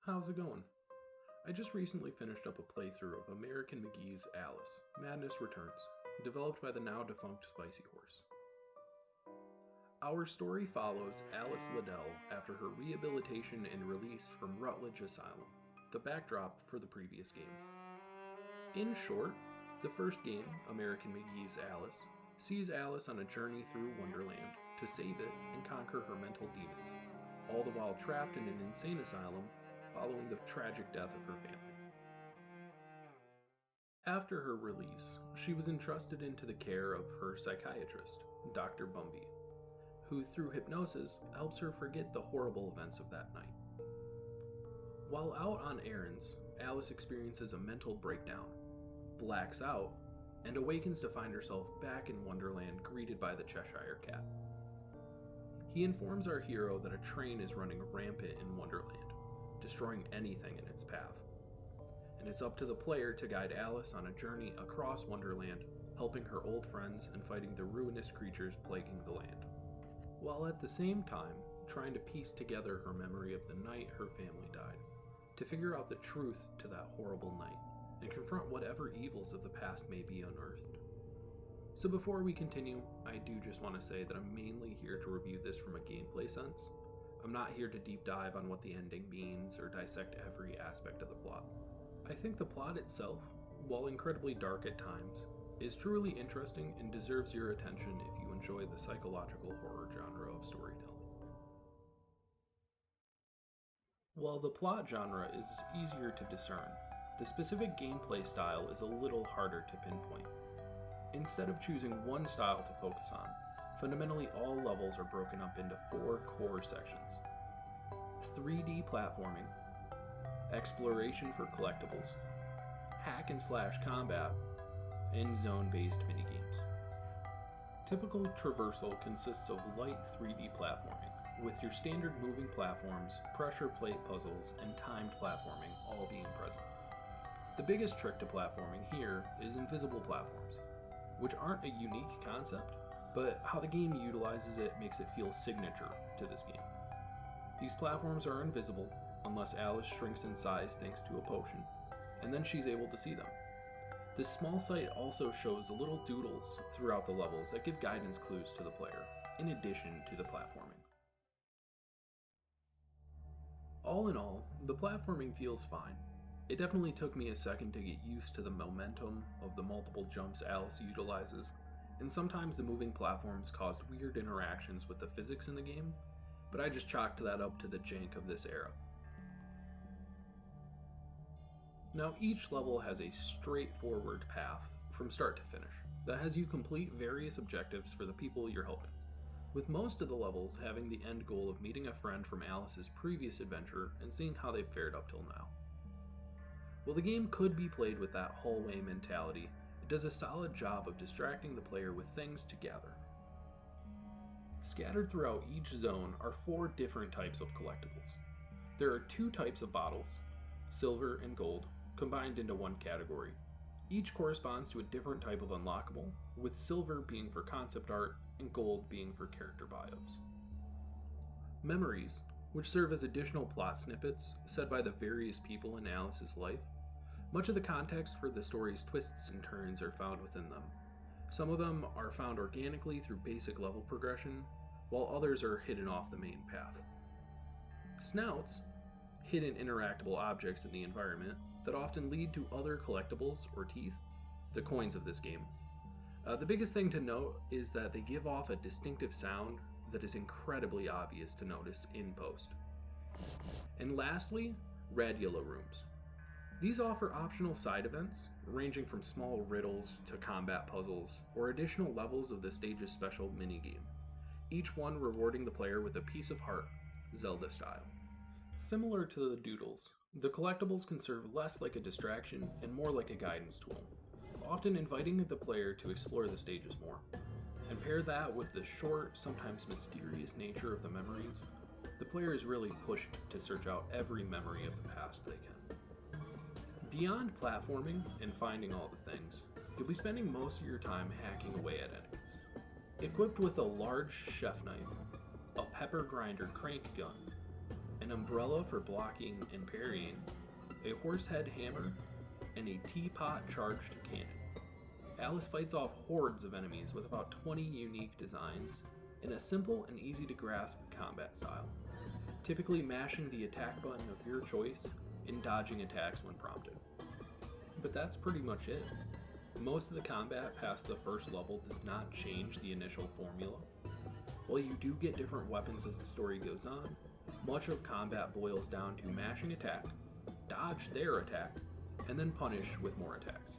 How's it going? I just recently finished up a playthrough of American McGee's Alice, Madness Returns, developed by the now defunct Spicy Horse. Our story follows Alice Liddell after her rehabilitation and release from Rutledge Asylum, the backdrop for the previous game. In short, the first game, American McGee's Alice, sees Alice on a journey through Wonderland to save it and conquer her mental demons, all the while trapped in an insane asylum following the tragic death of her family. After her release, she was entrusted into the care of her psychiatrist, Dr. Bumby, who through hypnosis helps her forget the horrible events of that night. While out on errands, Alice experiences a mental breakdown, blacks out, and awakens to find herself back in Wonderland greeted by the Cheshire Cat. He informs our hero that a train is running rampant in Wonderland, destroying anything in its path. And it's up to the player to guide Alice on a journey across Wonderland, helping her old friends and fighting the ruinous creatures plaguing the land, while at the same time trying to piece together her memory of the night her family died, to figure out the truth to that horrible night, and confront whatever evils of the past may be unearthed. So before we continue, I do just want to say that I'm mainly here to review this from a gameplay sense. I'm not here to deep dive on what the ending means or dissect every aspect of the plot. I think the plot itself, while incredibly dark at times, is truly interesting and deserves your attention if you enjoy the psychological horror genre of storytelling. While the plot genre is easier to discern, the specific gameplay style is a little harder to pinpoint. Instead of choosing one style to focus on, fundamentally all levels are broken up into 4 core sections: 3D platforming, exploration for collectibles, hack and slash combat, and zone-based minigames. Typical traversal consists of light 3D platforming, with your standard moving platforms, pressure plate puzzles, and timed platforming all being present. The biggest trick to platforming here is invisible platforms, which aren't a unique concept, but how the game utilizes it makes it feel signature to this game. These platforms are invisible unless Alice shrinks in size thanks to a potion, and then she's able to see them. This small site also shows little doodles throughout the levels that give guidance clues to the player, in addition to the platforming. All in all, the platforming feels fine. It definitely took me a second to get used to the momentum of the multiple jumps Alice utilizes, and sometimes the moving platforms caused weird interactions with the physics in the game, but I just chalked that up to the jank of this era. Now each level has a straightforward path from start to finish that has you complete various objectives for the people you're helping, with most of the levels having the end goal of meeting a friend from Alice's previous adventure and seeing how they've fared up till now. While the game could be played with that hallway mentality, it does a solid job of distracting the player with things to gather. Scattered throughout each zone are 4 different types of collectibles. There are 2 types of bottles, silver and gold, combined into one category. Each corresponds to a different type of unlockable, with silver being for concept art and gold being for character bios. Memories, which serve as additional plot snippets said by the various people in Alice's life. Much of the context for the story's twists and turns are found within them. Some of them are found organically through basic level progression, while others are hidden off the main path. Snouts, hidden interactable objects in the environment that often lead to other collectibles or teeth, the coins of this game. The biggest thing to note is that they give off a distinctive sound that is incredibly obvious to notice in post. And lastly, Radula rooms. These offer optional side events, ranging from small riddles to combat puzzles, or additional levels of the stage's special minigame, each one rewarding the player with a piece of heart, Zelda style. Similar to the doodles, the collectibles can serve less like a distraction and more like a guidance tool, often inviting the player to explore the stages more. And pair that with the short, sometimes mysterious nature of the memories, the player is really pushed to search out every memory of the past they can. Beyond platforming and finding all the things, you'll be spending most of your time hacking away at enemies. Equipped with a large chef knife, a pepper grinder crank gun, an umbrella for blocking and parrying, a horsehead hammer, and a teapot charged cannon. Alice fights off hordes of enemies with about 20 unique designs in a simple and easy to grasp combat style, typically mashing the attack button of your choice and dodging attacks when prompted. But that's pretty much it. Most of the combat past the first level does not change the initial formula. While you do get different weapons as the story goes on, much of combat boils down to mashing attack, dodge their attack, and then punish with more attacks.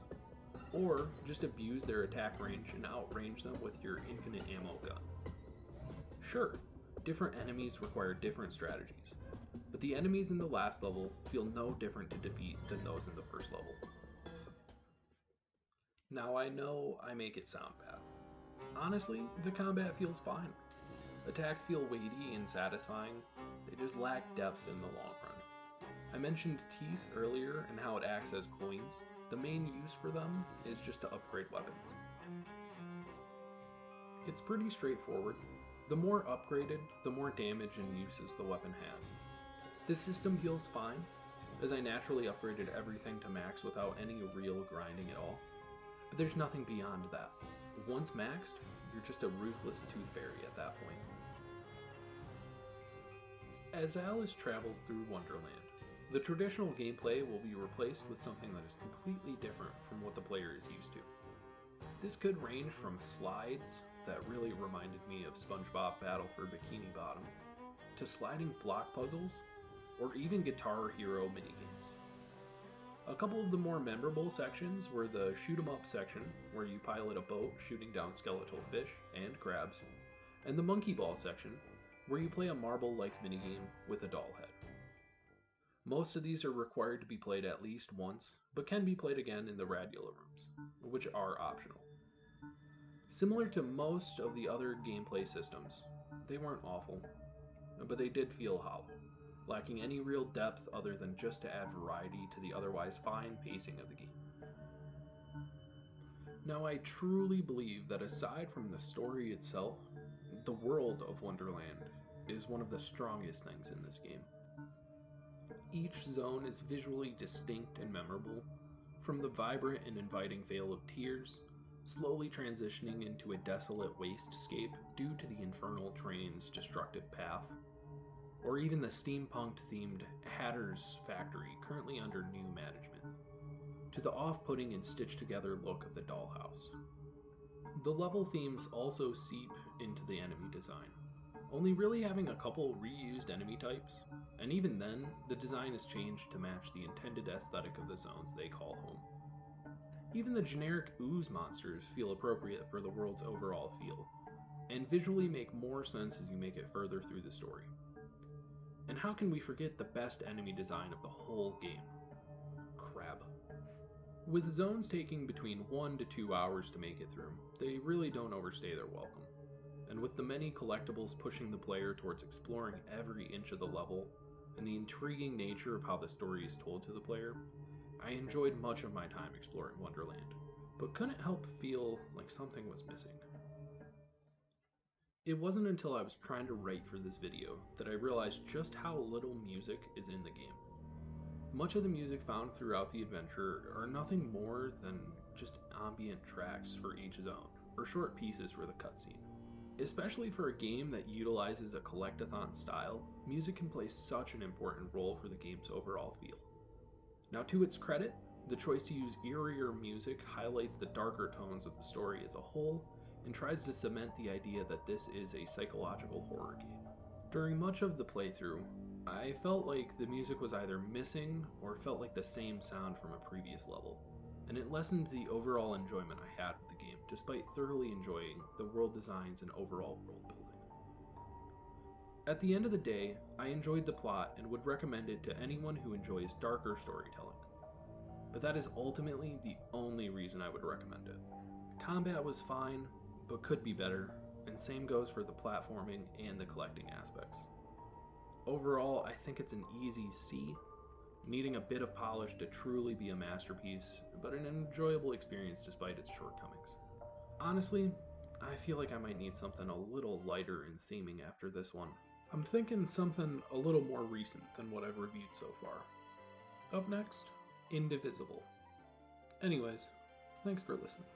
Or just abuse their attack range and outrange them with your infinite ammo gun. Sure, different enemies require different strategies, but the enemies in the last level feel no different to defeat than those in the first level. Now I know I make it sound bad. Honestly, the combat feels fine. Attacks feel weighty and satisfying, they just lack depth in the long run. I mentioned teeth earlier and how it acts as coins. The main use for them is just to upgrade weapons. It's pretty straightforward. The more upgraded, the more damage and uses the weapon has. This system feels fine, as I naturally upgraded everything to max without any real grinding at all. But there's nothing beyond that. Once maxed, you're just a ruthless tooth fairy at that point. As Alice travels through Wonderland, the traditional gameplay will be replaced with something that is completely different from what the player is used to. This could range from slides that really reminded me of SpongeBob Battle for Bikini Bottom, to sliding block puzzles, or even Guitar Hero minigames. A couple of the more memorable sections were the shoot 'em up section, where you pilot a boat shooting down skeletal fish and crabs, and the monkey ball section, where you play a marble-like minigame with a doll head. Most of these are required to be played at least once, but can be played again in the radula rooms, which are optional. Similar to most of the other gameplay systems, they weren't awful, but they did feel hollow, lacking any real depth other than just to add variety to the otherwise fine pacing of the game. Now, I truly believe that aside from the story itself, the world of Wonderland is one of the strongest things in this game. Each zone is visually distinct and memorable, from the vibrant and inviting Vale of Tears, slowly transitioning into a desolate wastes-scape due to the infernal train's destructive path, or even the steampunk-themed Hatter's Factory currently under new management, to the off-putting and stitched-together look of the dollhouse. The level themes also seep into the enemy design, only really having a couple reused enemy types, and even then, the design is changed to match the intended aesthetic of the zones they call home. Even the generic ooze monsters feel appropriate for the world's overall feel, and visually make more sense as you make it further through the story. And how can we forget the best enemy design of the whole game? Crab. With zones taking between 1 to 2 hours to make it through, they really don't overstay their welcome. And with the many collectibles pushing the player towards exploring every inch of the level, and the intriguing nature of how the story is told to the player, I enjoyed much of my time exploring Wonderland, but couldn't help feel like something was missing. It wasn't until I was trying to write for this video that I realized just how little music is in the game. Much of the music found throughout the adventure are nothing more than just ambient tracks for each zone, or short pieces for the cutscene. Especially for a game that utilizes a collectathon style, music can play such an important role for the game's overall feel. Now, to its credit, the choice to use eerier music highlights the darker tones of the story as a whole, and tries to cement the idea that this is a psychological horror game. During much of the playthrough, I felt like the music was either missing or felt like the same sound from a previous level, and it lessened the overall enjoyment I had with the game, despite thoroughly enjoying the world designs and overall world building. At the end of the day, I enjoyed the plot and would recommend it to anyone who enjoys darker storytelling, but that is ultimately the only reason I would recommend it. Combat was fine, but could be better, and same goes for the platforming and the collecting aspects. Overall, I think it's an easy C, needing a bit of polish to truly be a masterpiece, but an enjoyable experience despite its shortcomings. Honestly, I feel like I might need something a little lighter in theming after this one, I'm thinking something a little more recent than what I've reviewed so far. Up next, Indivisible. Anyways, thanks for listening.